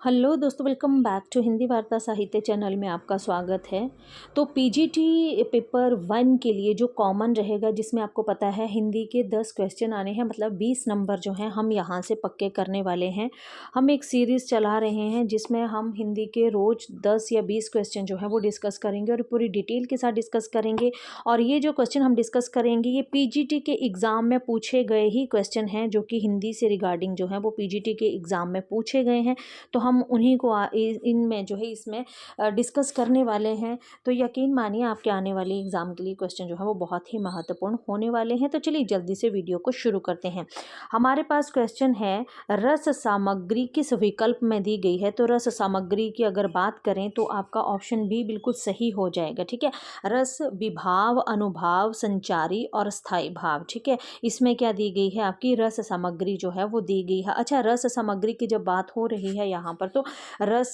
Hello दोस्तों, welcome back to Hindi वार्ता साहित्य चैनल में आपका स्वागत है। तो पीजीटी पेपर 1 के लिए जो कॉमन रहेगा, जिसमें आपको पता है हिंदी के 10 क्वेश्चन आने हैं, मतलब 20 नंबर जो हैं हम यहाँ से पक्के करने वाले हैं। हम एक सीरीज़ चला रहे हैं जिसमें हम हिंदी के रोज़ 10 या 20 क्वेश्चन जो हैं वो डिस्कस करेंगे और पूरी डिटेल के साथ डिस्कस करेंगे। और ये जो क्वेश्चन हम डिस्कस करेंगे ये पीजीटी के एग्ज़ाम में पूछे गए ही क्वेश्चन हैं, जो कि हिंदी से रिगार्डिंग जो है वो पीजीटी के एग्ज़ाम में पूछे गए हैं। तो हम उन्हीं को इनमें जो है इसमें डिस्कस करने वाले हैं। तो यकीन मानिए आपके आने वाले एग्ज़ाम के लिए क्वेश्चन जो है वो बहुत ही महत्वपूर्ण होने वाले हैं। तो चलिए जल्दी से वीडियो को शुरू करते हैं। हमारे पास क्वेश्चन है, रस सामग्री किस विकल्प में दी गई है। तो रस सामग्री की अगर बात करें तो आपका ऑप्शन बी बिल्कुल सही हो जाएगा। ठीक है, रस विभाव, अनुभाव, संचारी और स्थायी भाव। ठीक है, इसमें क्या दी गई है, आपकी रस सामग्री जो है वो दी गई है। अच्छा, रस सामग्री की जब बात हो रही है यहाँ पर, तो रस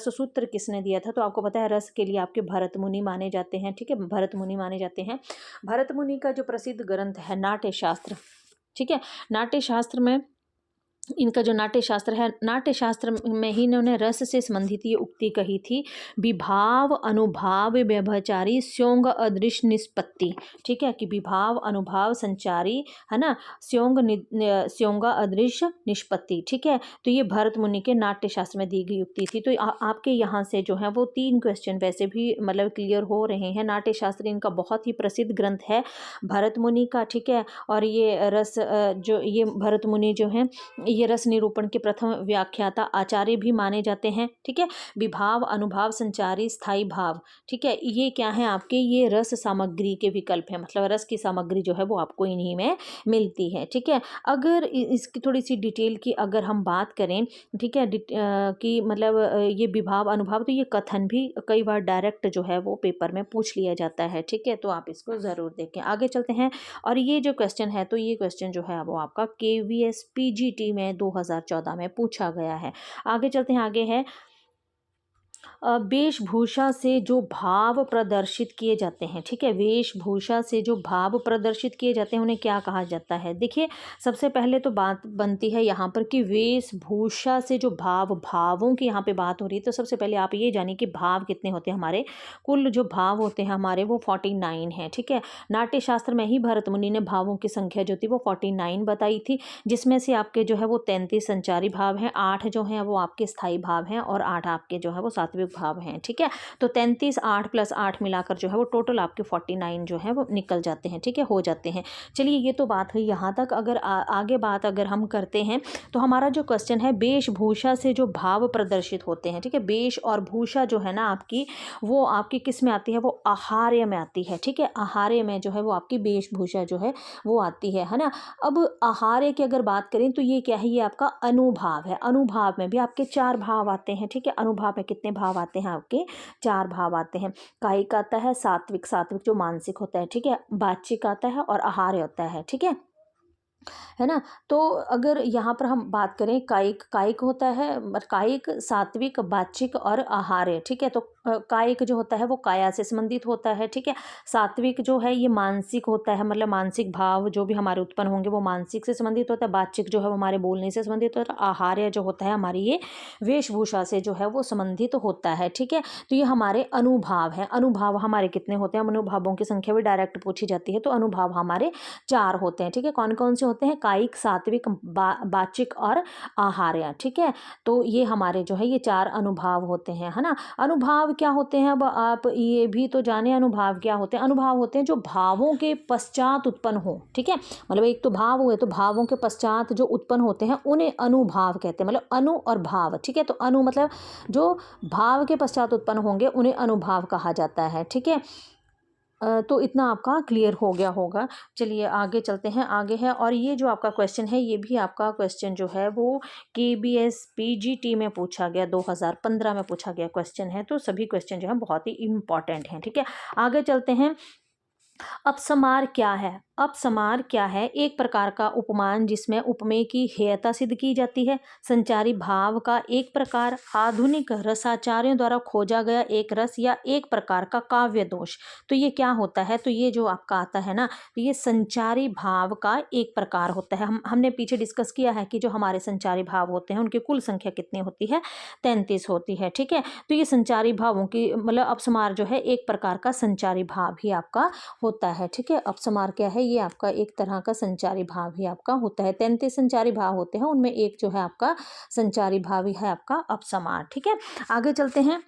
सूत्र किसने दिया था। तो आपको पता है रस के लिए आपके भरत मुनि माने जाते हैं। ठीक है, भरत मुनि माने जाते हैं। भरत मुनि का जो प्रसिद्ध ग्रंथ है नाट्य शास्त्र, ठीक है, नाट्य शास्त्र में इनका जो नाट्य शास्त्र है, नाट्य शास्त्र में ही इन्होंने रस से संबंधित ये उक्ति कही थी, विभाव अनुभाव व्यभिचारी स्योंग अदृश्य निष्पत्ति। ठीक है, कि विभाव अनुभाव संचारी है ना, स्योंगा अदृश्य निष्पत्ति। ठीक है, तो ये भरत मुनि के नाट्य शास्त्र में दी गई उक्ति थी। तो आपके यहाँ से जो है वो 3 क्वेश्चन वैसे भी मतलब क्लियर हो रहे हैं। नाट्य शास्त्र इनका बहुत ही प्रसिद्ध ग्रंथ है भरत मुनि का। ठीक है, और ये रस जो ये भरत मुनि जो हैं ये रस निरूपण के प्रथम व्याख्याता आचार्य भी माने जाते हैं। ठीक है, विभाव अनुभाव संचारी स्थायी भाव। ठीक है, ये क्या है आपके, ये रस सामग्री के विकल्प है, मतलब रस की सामग्री जो है वो आपको इन्हीं में मिलती है। ठीक है, अगर इसकी थोड़ी सी डिटेल की अगर हम बात करें, ठीक है, कि मतलब ये विभाव अनुभाव, तो ये कथन भी कई बार डायरेक्ट जो है वो पेपर में पूछ लिया जाता है। ठीक है, तो आप इसको ज़रूर देखें। आगे चलते हैं, और ये जो क्वेश्चन है, तो ये क्वेश्चन जो है वो आपका केवीएस पीजीटी में 2014 में पूछा गया है। आगे चलते हैं, आगे है, वेशभूषा से जो भाव प्रदर्शित किए जाते हैं। ठीक है, वेशभूषा से जो भाव प्रदर्शित किए जाते हैं उन्हें क्या कहा जाता है। देखिए, सबसे पहले तो बात बनती है यहाँ पर कि वेशभूषा से जो भावों की यहाँ पे बात हो रही है। तो सबसे पहले आप ये जानिए कि भाव कितने होते हैं हमारे, कुल जो भाव होते हैं हमारे वो 49 हैं। ठीक है, नाट्य शास्त्र में ही भरत मुनि ने भावों की संख्या जो थी वो 49 बताई थी, जिसमें से आपके जो है वो 33 संचारी भाव हैं, 8 जो हैं वो आपके स्थायी भाव हैं और 8 आपके जो है वो सात्विक भाव हैं। ठीक है, तो 33 8 + 8 मिलाकर जो है वो टोटल आपके 49 जो है वो निकल जाते हैं। ठीक है, हो जाते हैं। चलिए, ये तो बात हुई यहाँ तक। अगर आगे बात अगर हम करते हैं, तो हमारा जो क्वेश्चन है, वेशभूषा से जो भाव प्रदर्शित होते हैं। ठीक है, वेश और भूषा जो है ना आपकी, वो आपकी किस में आती है, वो आहार्य में आती है। ठीक है, आहार्य में जो है वो आपकी वेशभूषा जो है वो आती है ना। अब आहार्य की अगर बात करें तो ये क्या है, ये आपका अनुभाव है। अनुभाव में भी आपके 4 भाव आते हैं। ठीक है, अनुभाव में कितने भाव आते हैं, आपके 4 भाव आते हैं। कायिक आता है, सात्विक, सात्विक जो मानसिक होता है। ठीक है, वाचिक आता है और आहार्य होता है। ठीक है ना। तो अगर यहाँ पर हम बात करें, कायिक होता है, कायिक, सात्विक, वाचिक और आहार्य। ठीक है, तो कायिक जो होता है वो काया से संबंधित होता है। ठीक है, सात्विक जो है ये मानसिक होता है, मतलब मानसिक भाव जो भी हमारे उत्पन्न होंगे वो मानसिक से संबंधित होता है। वाचिक जो है वो हमारे बोलने से संबंधित होता है। आहार्य जो होता है हमारी ये वेशभूषा से जो है वो संबंधित होता है। ठीक है, तो ये हमारे अनुभाव है। अनुभाव हमारे कितने होते हैं, अनुभावों की संख्या भी डायरेक्ट पूछी जाती है। तो अनुभाव हमारे 4 होते हैं। ठीक है, कौन कौन से होते हैं, कायिक, सात्विक, वाचिक और आहार्य। ठीक है, तो ये हमारे जो है ये 4 अनुभाव होते हैं, है ना। अनुभाव क्या होते हैं, अब आप ये भी तो जाने अनुभाव क्या होते हैं। अनुभाव होते हैं जो भावों के पश्चात उत्पन्न हो। ठीक है, मतलब एक तो भाव हुए, तो भावों के पश्चात जो उत्पन्न होते हैं उन्हें अनुभाव कहते हैं, मतलब अनु और भाव। ठीक है, तो अनु मतलब जो भाव के पश्चात उत्पन्न होंगे उन्हें अनुभाव कहा जाता है। ठीक है, तो इतना आपका क्लियर हो गया होगा। चलिए आगे चलते हैं, आगे है, और ये जो आपका क्वेश्चन है ये भी आपका क्वेश्चन जो है वो केबीएस पीजीटी में पूछा गया, 2015 में पूछा गया क्वेश्चन है। तो सभी क्वेश्चन जो है बहुत ही इंपॉर्टेंट हैं। ठीक है, आगे चलते हैं। अपसमार क्या है, अपसमार क्या है? एक प्रकार का उपमान जिसमें उपमेय की हेयता सिद्ध की जाती है। संचारी भाव का एक प्रकार, आधुनिक रसाचार्यों द्वारा खोजा गया एक रस या एक प्रकार का काव्य दोष। तो ये क्या होता है? तो ये जो आपका आता है ना, तो ये संचारी भाव का एक प्रकार होता है। हमने पीछे डिस्कस किया है कि जो हमारे संचारी भाव होते हैं उनकी कुल संख्या कितनी होती है? 33 होती है। ठीक है, तो ये संचारी भावों की मतलब अपसमार जो है एक प्रकार का संचारी भाव ही आपका होता है। ठीक है, अपसमार क्या है? ये आपका एक तरह का संचारी भाव ही आपका होता है। 33 संचारी भाव होते हैं, उनमें एक जो है आपका संचारी भाव ही है आपका अपसमार। ठीक है, आगे चलते हैं।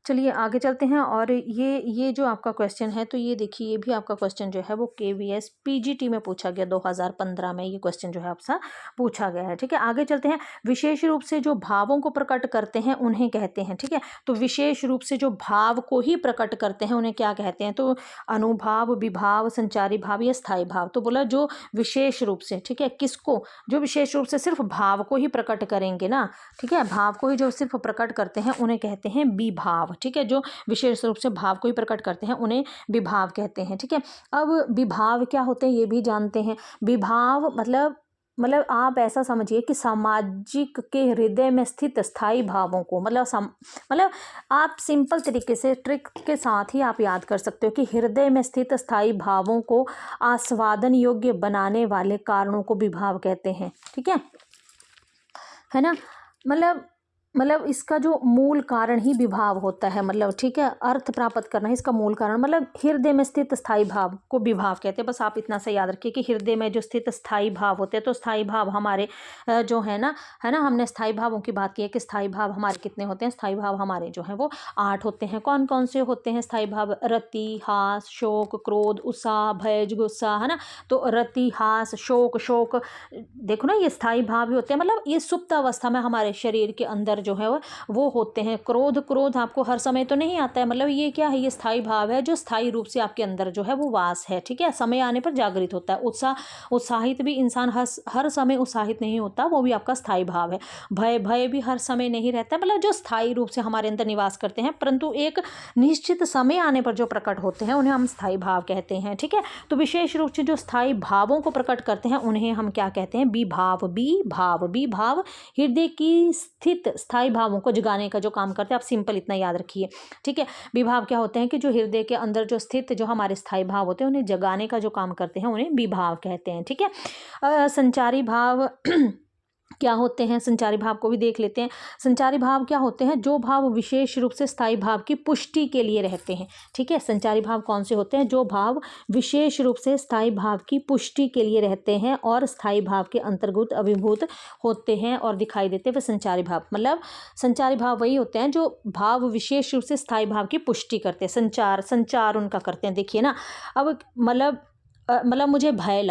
चलिए आगे चलते हैं। और ये जो आपका क्वेश्चन है, तो ये देखिए, ये भी आपका क्वेश्चन जो है वो KVS PGT में पूछा गया 2015 में। ये क्वेश्चन जो है आपसे पूछा गया है। ठीक है, आगे चलते हैं। विशेष रूप से जो भावों को प्रकट करते हैं उन्हें कहते हैं। ठीक है, तो विशेष रूप से जो भाव को ही प्रकट करते हैं उन्हें क्या कहते हैं? तो अनुभाव, विभाव, संचारी भाव या स्थायी भाव। तो बोला जो विशेष रूप से, ठीक है, किसको? जो विशेष रूप से सिर्फ भाव को ही प्रकट करेंगे ना, ठीक है, भाव को ही जो सिर्फ प्रकट करते हैं उन्हें कहते हैं विभाव। ठीक है, जो विशेष रूप से भाव को ही प्रकट करते हैं उन्हें विभाव कहते हैं। ठीक है, अब विभाव क्या होते हैं ये भी जानते हैं। विभाव मतलब आप ऐसा समझिए कि सामाजिक के हृदय में स्थित स्थायी भावों को मतलब आप सिंपल तरीके से ट्रिक के साथ ही आप याद कर सकते हो कि हृदय में स्थित स्थायी भावों को आस्वादन योग्य बनाने वाले कारणों को विभाव कहते हैं। ठीक है ना? मतलब इसका जो मूल कारण ही विभाव होता है। मतलब ठीक है, अर्थ प्राप्त करना है इसका मूल कारण। मतलब हृदय में स्थित स्थायी भाव को विभाव कहते हैं। बस आप इतना सा याद रखिए कि हृदय में जो स्थित स्थायी भाव होते हैं, तो स्थायी भाव हमारे जो है ना हमने स्थायी भावों की बात की है कि स्थायी भाव हमारे कितने होते हैं? स्थायी भाव हमारे जो है वो 8 होते हैं। कौन कौन से होते हैं स्थायी भाव? रति, हास, शोक, क्रोध, उत्साह, भय, गुस्सा, है ना। तो रति, हास, शोक देखो ना, ये स्थायी भाव ही होते हैं। मतलब ये सुप्त अवस्था में हमारे शरीर के अंदर जो है वो होते हैं। क्रोध आपको हर समय तो नहीं आता है। मतलब ये क्या है? ये स्थायी भाव है जो स्थायी रूप से आपके अंदर जो है वो वास है। ठीक है, समय आने पर जागृत होता है। उत्साहित भी इंसान हर समय उत्साहित नहीं होता, वो भी आपका स्थायी भाव है। भय भी हर समय नहीं रहता। मतलब जो स्थायी रूप से हमारे अंदर निवास करते हैं, परंतु एक निश्चित समय आने पर जो प्रकट होते हैं उन्हें हम स्थायी भाव कहते हैं। ठीक है, तो विशेष रूप से जो स्थायी भावों को प्रकट करते हैं उन्हें हम क्या कहते हैं? विभाव हृदय की स्थित स्थायी भावों को जगाने का जो काम करते हैं। आप सिंपल इतना याद रखिए। ठीक है, विभाव क्या होते हैं? कि जो हृदय के अंदर जो स्थित जो हमारे स्थायी भाव होते हैं उन्हें जगाने का जो काम करते हैं उन्हें विभाव कहते हैं। ठीक है, संचारी भाव क्या होते हैं? संचारी भाव को भी देख लेते हैं। संचारी भाव क्या होते हैं? जो भाव विशेष रूप से स्थायी भाव की पुष्टि के लिए रहते हैं। ठीक है, संचारी भाव कौन से होते हैं? जो भाव विशेष रूप से स्थायी भाव की पुष्टि के लिए रहते हैं और स्थायी भाव के अंतर्गत अभिभूत होते हैं और दिखाई देते हैं, वे संचारी भाव। मतलब संचारी भाव वही होते हैं जो भाव विशेष रूप से स्थायी भाव की पुष्टि करते हैं, संचार उनका करते हैं। देखिए ना, अब मतलब मुझे भय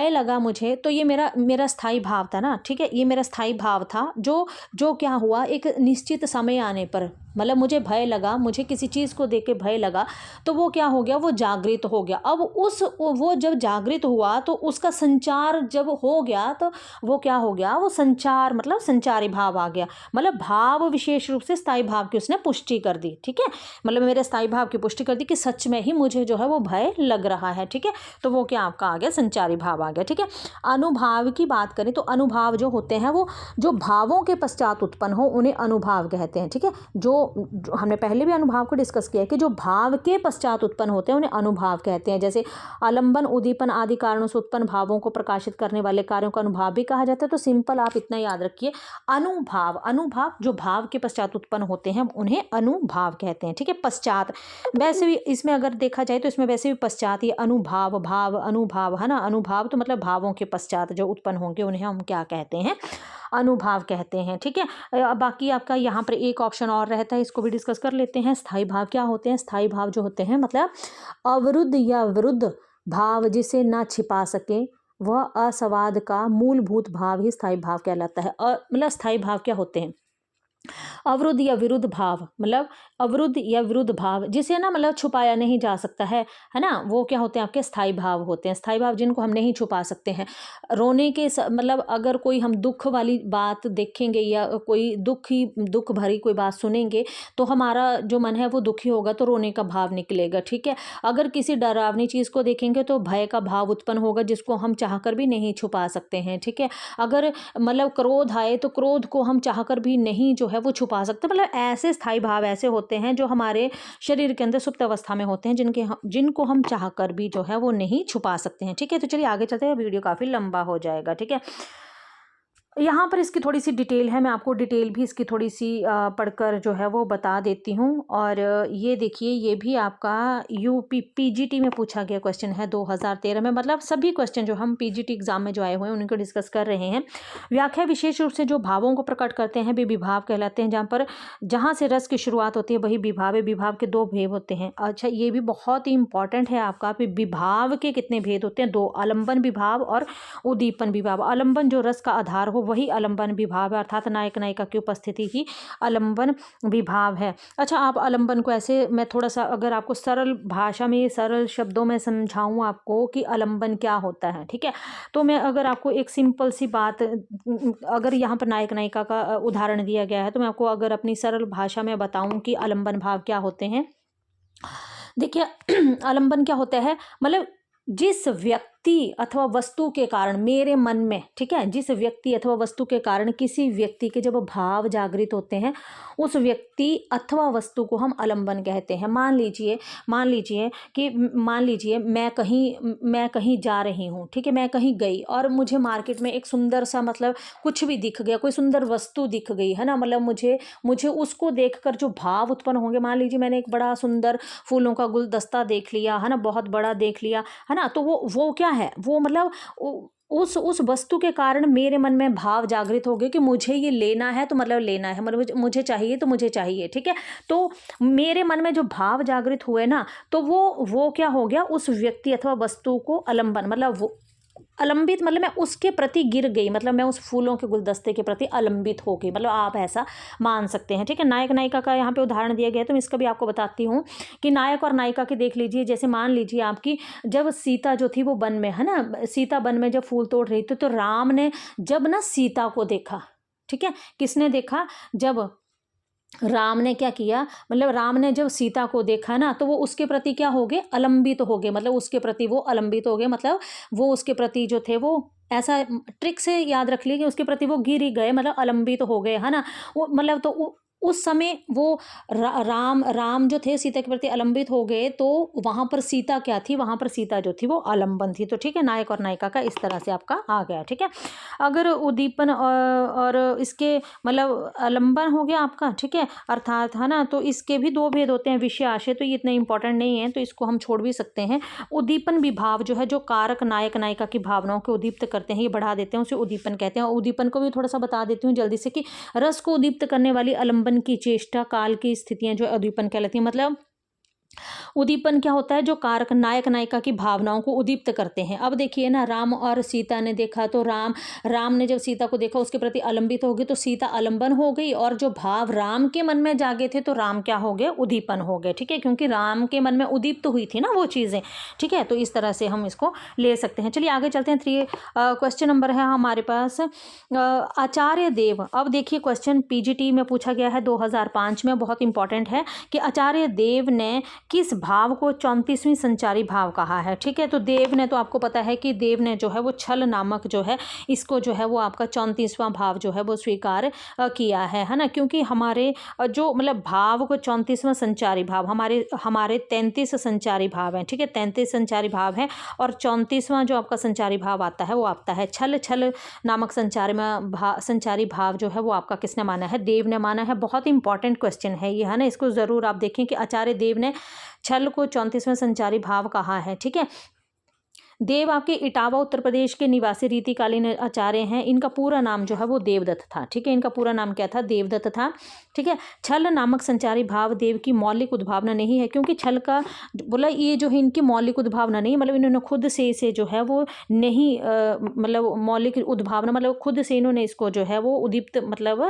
लगा मुझे, तो ये मेरा स्थायी भाव था ना। ठीक है, ये मेरा स्थायी भाव था जो क्या हुआ, एक निश्चित समय आने पर मतलब मुझे भय लगा, मुझे किसी चीज़ को देख के भय लगा, तो वो क्या हो गया? वो जागृत हो गया। अब वो जब जागृत हुआ तो उसका संचार जब हो गया तो वो क्या हो गया? वो संचार मतलब संचारी भाव आ गया। मतलब भाव विशेष रूप से स्थायी भाव की उसने पुष्टि कर दी। ठीक है, मतलब मेरे स्थायी भाव की पुष्टि कर दी कि सच में ही मुझे जो है वो भय लग रहा है। ठीक है, तो वो क्या आपका आ गया? संचारी भाव आ गया। ठीक है, अनुभाव की बात करें तो अनुभाव जो होते हैं वो जो भावों के पश्चात उत्पन्न हो उन्हें अनुभाव कहते हैं। ठीक है, जो हमने पहले भी अनुभाव को डिस्कस किया है कि जो भाव के पश्चात उत्पन्न होते हैं उन्हें अनुभाव कहते हैं। जैसे आलंबन, उद्दीपन आदि कारणों से उत्पन्न भावों को प्रकाशित करने वाले कार्यों का अनुभाव भी कहा जाता है। तो सिंपल आप इतना याद रखिए, अनुभाव जो भाव के पश्चात उत्पन्न होते हैं उन्हें अनुभाव कहते हैं। ठीक है, पश्चात वैसे भी इसमें अगर देखा जाए तो इसमें वैसे भी पश्चात ये अनुभाव है ना। अनुभाव तो मतलब भावों के पश्चात जो उत्पन्न होंगे उन्हें हम क्या कहते हैं? अनुभाव कहते हैं। ठीक है, बाकी आपका यहाँ पर एक ऑप्शन और रहता है, इसको भी डिस्कस कर लेते हैं। स्थायी भाव क्या होते हैं? स्थायी भाव जो होते हैं मतलब अवरुद्ध या विरुद्ध भाव जिसे ना छिपा सके, वह असंवाद का मूलभूत भाव ही स्थायी भाव कहलाता है। मतलब स्थायी भाव क्या होते हैं? अवरुद्ध या विरुद्ध भाव, मतलब अवरुद्ध या विरुद्ध भाव जिसे ना मतलब छुपाया नहीं जा सकता है ना, वो क्या होते हैं आपके स्थायी भाव होते हैं। स्थायी भाव जिनको हम नहीं छुपा सकते हैं। रोने के मतलब अगर कोई हम दुख वाली बात देखेंगे या कोई दुख भरी कोई बात सुनेंगे तो हमारा जो मन है वो दुखी होगा, तो रोने का भाव निकलेगा, ठीक है। अगर किसी डरावनी चीज़ को देखेंगे तो भय का भाव उत्पन्न होगा, जिसको हम चाहकर भी नहीं छुपा सकते हैं, ठीक है। अगर मतलब क्रोध आए तो क्रोध को हम चाहकर भी नहीं जो है वो छुपा सकते। मतलब ऐसे स्थायी भाव ऐसे होते हैं जो हमारे शरीर के अंदर सुप्त अवस्था में होते हैं, जिनको हम चाहकर भी जो है वो नहीं छुपा सकते हैं, ठीक है। तो चलिए आगे चलते हैं, वीडियो काफ़ी लंबा हो जाएगा, ठीक है। यहाँ पर इसकी थोड़ी सी डिटेल है, मैं आपको डिटेल भी इसकी थोड़ी सी पढ़कर जो है वो बता देती हूँ। और ये देखिए, ये भी आपका पीजीटी में पूछा गया क्वेश्चन है 2013 में। मतलब सभी क्वेश्चन जो हम पीजीटी एग्जाम में जो आए हुए हैं उनको डिस्कस कर रहे हैं। व्याख्या विशेष रूप से जो भावों को प्रकट करते हैं वे विभाव कहलाते हैं। जहाँ से रस की शुरुआत होती है वही विभाव है। विभाव के दो भेद होते हैं। अच्छा, ये भी बहुत ही इंपॉर्टेंट है आपका। विभाव के कितने भेद होते हैं? दो, आलंबन विभाव और उद्दीपन विभाव। आलंबन जो रस का आधार हो वही आलंबन विभाव है, अर्थात नायक नायिका की उपस्थिति ही आलंबन विभाव है। अच्छा, आप आलंबन को ऐसे, मैं थोड़ा सा अगर आपको सरल भाषा में सरल शब्दों में समझाऊं आपको कि आलंबन क्या होता है, ठीक है। तो मैं अगर आपको एक सिंपल सी बात, अगर यहाँ पर नायक नायिका का उदाहरण दिया गया है तो मैं आपको अगर अपनी सरल भाषा में बताऊं कि आलंबन भाव क्या होते हैं। देखिए आलंबन क्या होता है, मतलब जिस व्यक्ति अथवा वस्तु के कारण मेरे मन में, ठीक है, जिस व्यक्ति अथवा वस्तु के कारण किसी व्यक्ति के जब भाव जागृत होते हैं उस व्यक्ति अथवा वस्तु को हम आलंबन कहते हैं। मान लीजिए मैं कहीं जा रही हूँ, ठीक है, मैं कहीं गई और मुझे मार्केट में एक सुंदर सा, मतलब कुछ भी दिख गया, कोई सुंदर वस्तु दिख गई है ना, मतलब मुझे उसको देखकर जो भाव उत्पन्न होंगे, मान लीजिए मैंने एक बड़ा सुंदर फूलों का गुलदस्ता देख लिया है ना, बहुत बड़ा देख लिया है ना, तो वो क्या है, वो मतलब उस वस्तु के कारण मेरे मन में भाव जागृत हो गए कि मुझे ये लेना है, तो मतलब लेना है, मतलब मुझे चाहिए तो मुझे चाहिए, ठीक है। तो मेरे मन में जो भाव जागृत हुए ना, तो वो क्या हो गया, उस व्यक्ति अथवा वस्तु को आलंबन, मतलब वो अलंबित, मतलब मैं उसके प्रति गिर गई, मतलब मैं उस फूलों के गुलदस्ते के प्रति अलंबित हो गई, मतलब आप ऐसा मान सकते हैं, ठीक है। नायक नायिका का यहाँ पे उदाहरण दिया गया है, तो मैं इसका भी आपको बताती हूँ कि नायक और नायिका की देख लीजिए। जैसे मान लीजिए आपकी, जब सीता जो थी वो वन में, है ना, सीता वन में जब फूल तोड़ रही थी तो राम ने जब ना सीता को देखा, ठीक है, किसने देखा, जब राम ने क्या किया, मतलब राम ने जब सीता को देखा ना तो वो उसके प्रति क्या हो गए, अलंबित हो गए, मतलब उसके प्रति वो अलंबित हो गए, मतलब वो उसके प्रति जो थे वो ऐसा ट्रिक से याद रख लिए कि उसके प्रति वो गिर ही गए, मतलब अलंबित हो गए, है ना। वो मतलब तो उस समय वो राम जो थे सीता के प्रति अलंबित हो गए, तो वहां पर सीता क्या थी, वहां पर सीता जो थी वो आलंबन थी। तो ठीक है, नायक और नायिका का इस तरह से आपका आ गया, ठीक है। अगर उद्दीपन और इसके मतलब आलंबन हो गया आपका, ठीक है, अर्थात, है ना, तो इसके भी दो भेद होते हैं, विषय आशय, तो ये इतना इंपॉर्टेंट नहीं है तो इसको हम छोड़ भी सकते हैं। उद्दीपन विभाव जो है, जो कारक नायक नायिका की भावनाओं को उद्दीप्त करते हैं, ये बढ़ा देते हैं, उसे उद्दीपन कहते हैं। उद्दीपन को भी थोड़ा सा बता देती हूँ जल्दी से कि रस को उद्दीप्त करने वाली आलंबन की चेष्टा काल की स्थितियां जो उद्दीपन कहलाती है। मतलब उद्दीपन क्या होता है, जो कारक नायक नायिका की भावनाओं को उद्दीप्त करते हैं। अब देखिए ना, राम और सीता ने देखा तो राम ने जब सीता को देखा उसके प्रति अलंबित हो गई, तो सीता आलंबन हो गई, और जो भाव राम के मन में जागे थे तो राम क्या हो गए, उद्दीपन हो गए, ठीक है, क्योंकि राम के मन में उद्दीप्त हुई थी ना वो चीजें, ठीक है। तो इस तरह से हम इसको ले सकते हैं। चलिए आगे चलते हैं। क्वेश्चन नंबर है हमारे पास आचार्य देव। अब देखिए, क्वेश्चन पीजीटी में पूछा गया है 2005 में, बहुत इंपॉर्टेंट है कि आचार्य देव ने किस भाव को 34वीं संचारी भाव कहा है, ठीक है। तो देव ने, तो आपको पता है कि देव ने जो है वो छल नामक जो है इसको जो है वो आपका 34वां भाव जो है वो स्वीकार किया है ना, क्योंकि हमारे जो मतलब भाव को 34वां संचारी भाव, हमारे 33 संचारी भाव हैं, ठीक है, 33 संचारी भाव है, और 34वां जो आपका संचारी भाव आता है वो आता है छल नामक संचारी भाव जो है वो आपका किसने माना है, देव ने माना है। बहुत इंपॉर्टेंट क्वेश्चन है ये, है ना, इसको जरूर आप देखें कि आचार्य देव ने छल को 34वां संचारी भाव कहा है, ठीक है। देव आपके इटावा उत्तर प्रदेश के निवासी रीतिकालीन आचार्य हैं। इनका पूरा नाम जो है वो देवदत्त था, ठीक है, इनका पूरा नाम क्या था, देवदत्त था, ठीक है। छल नामक संचारी भाव देव की मौलिक उद्भावना नहीं है, क्योंकि छल का बोला ये जो है इनकी मौलिक उद्भावना नहीं, मतलब इन्होंने खुद से इसे जो है वो नहीं मतलब मौलिक उद्भावना, मतलब खुद से इन्होंने इसको जो है वो उद्दीप्त मतलब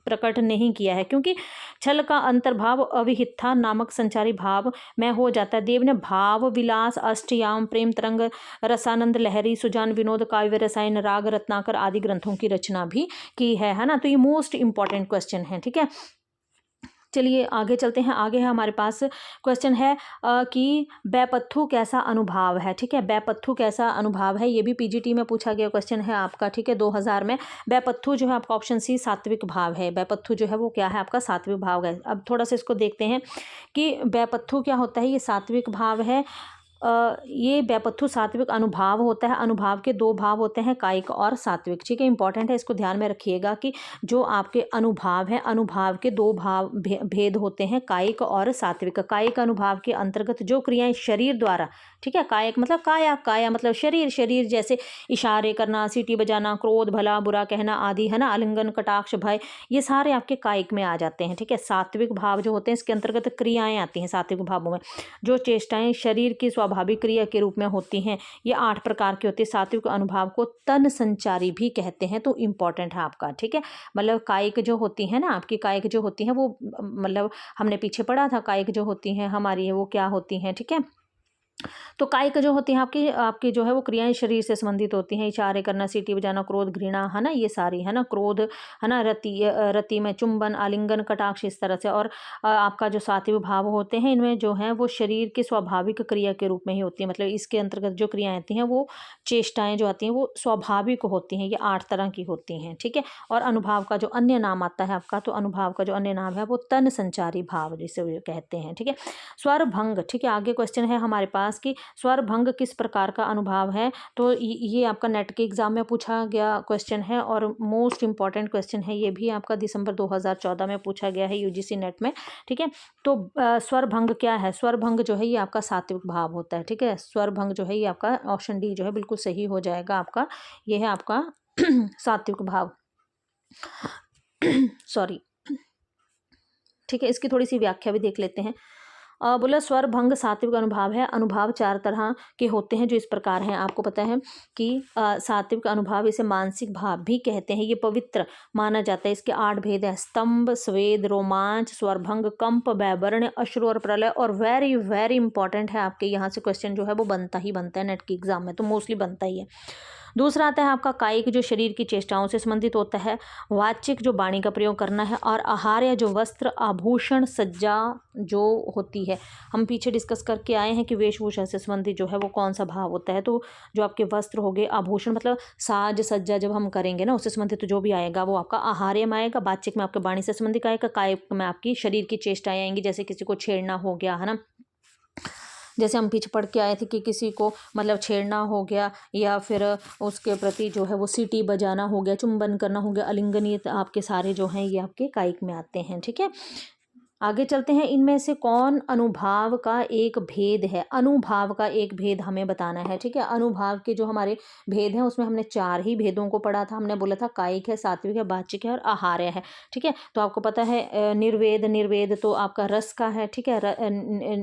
प्रकट नहीं किया है, क्योंकि छल का अंतर्भाव अविहिता नामक संचारी भाव में हो जाता है। देव ने भाव विलास, अष्टयाम, प्रेम तरंग, रसानंद लहरी, सुजान विनोद, काव्य रसायन, राग रत्नाकर आदि ग्रंथों की रचना भी की है ना। तो ये मोस्ट इंपॉर्टेंट क्वेश्चन है, ठीक है। चलिए आगे चलते हैं। आगे है हमारे पास क्वेश्चन है कि बैपथु कैसा अनुभाव है, ठीक है। बैपथु कैसा अनुभाव है, ये भी पीजीटी में पूछा गया क्वेश्चन है आपका, ठीक है, 2000 में। बैपथु जो है आपका ऑप्शन सी सात्विक भाव है। बैपथु जो है वो क्या है आपका सात्विक भाव है। अब थोड़ा सा इसको देखते हैं कि बैपथु क्या होता है। ये सात्विक भाव है। ये बैपथु सात्विक अनुभाव होता है। अनुभाव के दो भाव होते हैं, कायिक और सात्विक, ठीक है। इंपॉर्टेंट है, इसको ध्यान में रखिएगा कि जो आपके अनुभाव हैं, अनुभाव के दो भाव भेद होते हैं, कायिक और सात्विक। कायिक अनुभाव के अंतर्गत जो क्रियाएं शरीर द्वारा, ठीक है, कायिक मतलब काया, काया मतलब शरीर, शरीर जैसे इशारे करना, सीटी बजाना, क्रोध, भला बुरा कहना आदि, है ना, आलिंगन, कटाक्ष, भय, ये सारे आपके कायिक में आ जाते हैं, ठीक है। सात्विक भाव जो होते हैं इसके अंतर्गत क्रियाएं आती हैं। सात्विक भावों में जो चेष्टाएं शरीर की स्वाभाविक क्रिया के रूप में होती हैं, ये 8 प्रकार की होती है। सात्विक अनुभाव को तन संचारी भी कहते हैं, तो इंपॉर्टेंट है आपका, ठीक है। मतलब कायिक जो होती है ना आपकी, कायिक जो होती हैं वो मतलब हमने पीछे पढ़ा था, कायिक जो होती हैं हमारी वो क्या होती हैं, ठीक है। तो कायिक जो होती है आपकी आपकी जो है वो क्रियाएं शरीर से संबंधित होती हैं। इशारे करना, सीटी बजाना, क्रोध, घृणा, है ना, ये सारी, है ना, क्रोध, है ना, रति में चुंबन, आलिंगन, कटाक्ष, इस तरह से। और आपका जो सात्विक भाव होते हैं इनमें जो है वो शरीर की स्वाभाविक क्रिया के रूप में ही होती है। मतलब इसके अंतर्गत जो क्रियाएं आती हैं वो चेष्टाएं जो आती हैं वो स्वाभाविक होती हैं। ये 8 तरह की होती हैं, ठीक है। और अनुभाव का जो अन्य नाम आता है आपका, तो अनुभाव का जो अन्य नाम है वो तन संचारी भाव जिसे कहते हैं, ठीक है। स्वर भंग, ठीक है। आगे क्वेश्चन है हमारे पास कि स्वर भंग किस प्रकार का अनुभाव है। तो ये आपका नेट के एग्जाम में पूछा गया क्वेश्चन है और मोस्ट इंपॉर्टेंट क्वेश्चन है। ये भी आपका दिसंबर 2014 में पूछा गया है यूजीसी नेट में, ठीक है। तो स्वर भंग क्या है। स्वर भंग जो है ये आपका सात्विक भाव होता है, ठीक है। स्वर भंग जो है ये आपका ऑप्शन डी जो है बिल्कुल सही हो जाएगा आपका। ये है आपका सात्विक भाव सॉरी, ठीक है। इसकी थोड़ी सी व्याख्या भी देख लेते हैं। बोला स्वर भंग सात्विक अनुभाव है। अनुभाव 4 तरह के होते हैं जो इस प्रकार हैं। आपको पता है कि सात्विक अनुभाव इसे मानसिक भाव भी कहते हैं। ये पवित्र माना जाता है। इसके 8 भेद हैं, स्तंभ, स्वेद, रोमांच, स्वर भंग, कंप, वैवर्ण्य, अश्रु और प्रलय। और वेरी वेरी इंपॉर्टेंट है आपके यहाँ से क्वेश्चन जो है वो बनता ही बनता है नेट के एग्जाम में, तो मोस्टली बनता ही है। दूसरा आता है आपका कायिक जो शरीर की चेष्टाओं से संबंधित होता है। वाचिक जो वाणी का प्रयोग करना है। और आहार्य जो वस्त्र, आभूषण, सज्जा जो होती है। हम पीछे डिस्कस करके आए हैं कि वेशभूषा से संबंधित जो है वो कौन सा भाव होता है। तो जो आपके वस्त्र हो गए, आभूषण मतलब साज सज्जा जब हम करेंगे ना उससे संबंधित तो जो भी आएगा वो आपका आहार्य में आएगा। वाचिक में आपके वाणी से संबंधित आएगा। कायिक में आपकी शरीर की चेष्टाएं आएंगी, जैसे किसी को छेड़ना हो गया, है ना, जैसे हम पीछे पढ़ के आए थे कि किसी को मतलब छेड़ना हो गया या फिर उसके प्रति जो है वो सीटी बजाना हो गया, चुंबन करना हो गया, आलिंगन, ये आपके सारे जो हैं ये आपके कायिक में आते हैं, ठीक है। आगे चलते हैं। इनमें से कौन अनुभाव का एक भेद है। अनुभाव का एक भेद हमें बताना है, ठीक है। अनुभाव के जो हमारे भेद हैं उसमें हमने 4 ही भेदों को पढ़ा था। हमने बोला था कायिक है, सात्विक है, वाचिक है और आहार्य है, ठीक है। तो आपको पता है निर्वेद, निर्वेद तो आपका रस का है, ठीक है।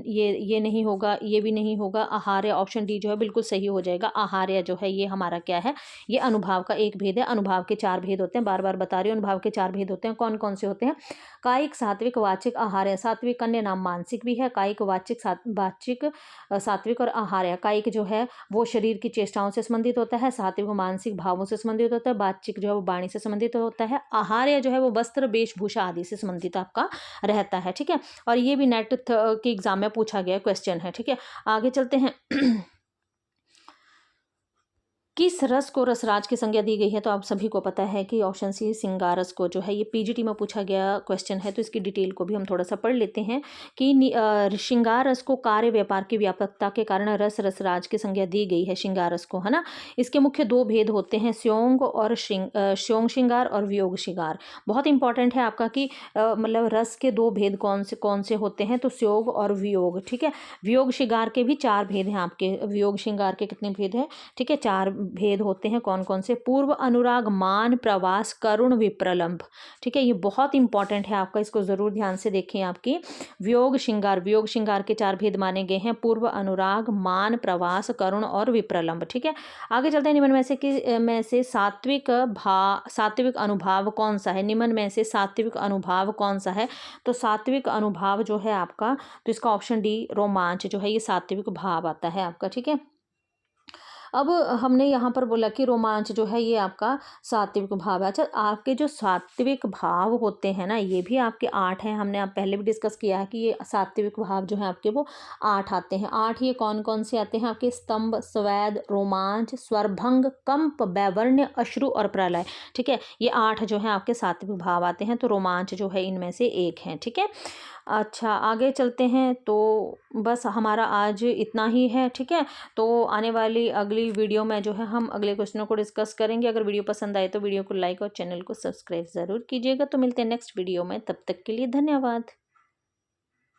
ये नहीं होगा, ये भी नहीं होगा। आहार्य ऑप्शन डी जो है बिल्कुल सही हो जाएगा। आहार्य जो है ये हमारा क्या है, ये अनुभाव का एक भेद है। अनुभाव के 4 भेद होते हैं, बार बार बता रही हूँ। अनुभाव के 4 भेद होते हैं, कौन कौन से होते हैं। कायिक, सात्विक, वाचिक, आहार्य। सात्विक अन्य नाम मानसिक भी है। कायिक, वाचिक, वाचिक, सात्विक और आहार्य। कायिक जो है वो शरीर की चेष्टाओं से संबंधित होता है। सात्विक मानसिक भावों से संबंधित होता है। वाचिक जो है वो वाणी से संबंधित होता है। आहार्य जो है वो वस्त्र, वेशभूषा आदि से संबंधित आपका रहता है, ठीक है। और ये भी नेट के एग्जाम में पूछा गया क्वेश्चन है, ठीक है। आगे चलते हैं। किस रस को रसराज की संज्ञा दी गई है। तो आप सभी को पता है कि ऑप्शन सी श्रृंगारस को जो है ये पीजीटी में पूछा गया क्वेश्चन है। तो इसकी डिटेल को भी हम थोड़ा सा पढ़ लेते हैं कि श्रृंगार रस को कार्य व्यापार की व्यापकता के कारण रसराज की संज्ञा दी गई है। श्रृंगार रस को, है ना। इसके मुख्य 2 भेद होते हैं, स्योंग और स्योंग श्रृंगार और वियोग श्रृंगार। बहुत इंपॉर्टेंट है आपका कि मतलब रस के 2 भेद कौन से होते हैं, तो स्योग और वियोग, ठीक है। वियोग श्रृंगार के भी 4 भेद हैं आपके। वियोग श्रृंगार के कितने भेद हैं, ठीक है, 4 भेद होते हैं कौन कौन से? पूर्व अनुराग, मान, प्रवास, करुण, विप्रलंभ। ठीक है, ये बहुत इंपॉर्टेंट है आपका, इसको ज़रूर ध्यान से देखें। आपकी वियोग श्रृंगार, वियोग श्रृंगार के 4 भेद माने गए हैं, पूर्व अनुराग, मान, प्रवास, करुण और विप्रलंभ। ठीक है, आगे चलते हैं। निम्न में से सात्विक अनुभाव कौन सा है? निम्न में से सात्विक अनुभाव कौन सा है? तो सात्विक अनुभाव जो है आपका, तो इसका ऑप्शन डी रोमांच जो है ये सात्विक भाव आता है आपका। ठीक है, अब हमने यहाँ पर बोला कि रोमांच जो है ये आपका सात्विक भाव है। अच्छा, आपके जो सात्विक भाव होते हैं ना, ये भी आपके 8 हैं। हमने आप पहले भी डिस्कस किया है कि ये सात्विक भाव जो है आपके वो 8 आते हैं। 8 ये कौन कौन से आते हैं आपके? स्तंभ, स्वेद, रोमांच, स्वरभंग, कंप, वैवर्ण्य, अश्रु और प्रलय। ठीक है, ये 8 जो है आपके सात्विक भाव आते हैं, तो रोमांच जो है इनमें से एक है। ठीक है, अच्छा आगे चलते हैं। तो बस हमारा आज इतना ही है। ठीक है, तो आने वाली अगली वीडियो में जो है हम अगले क्वेश्चनों को डिस्कस करेंगे। अगर वीडियो पसंद आए तो वीडियो को लाइक और चैनल को सब्सक्राइब ज़रूर कीजिएगा। तो मिलते हैं नेक्स्ट वीडियो में, तब तक के लिए धन्यवाद।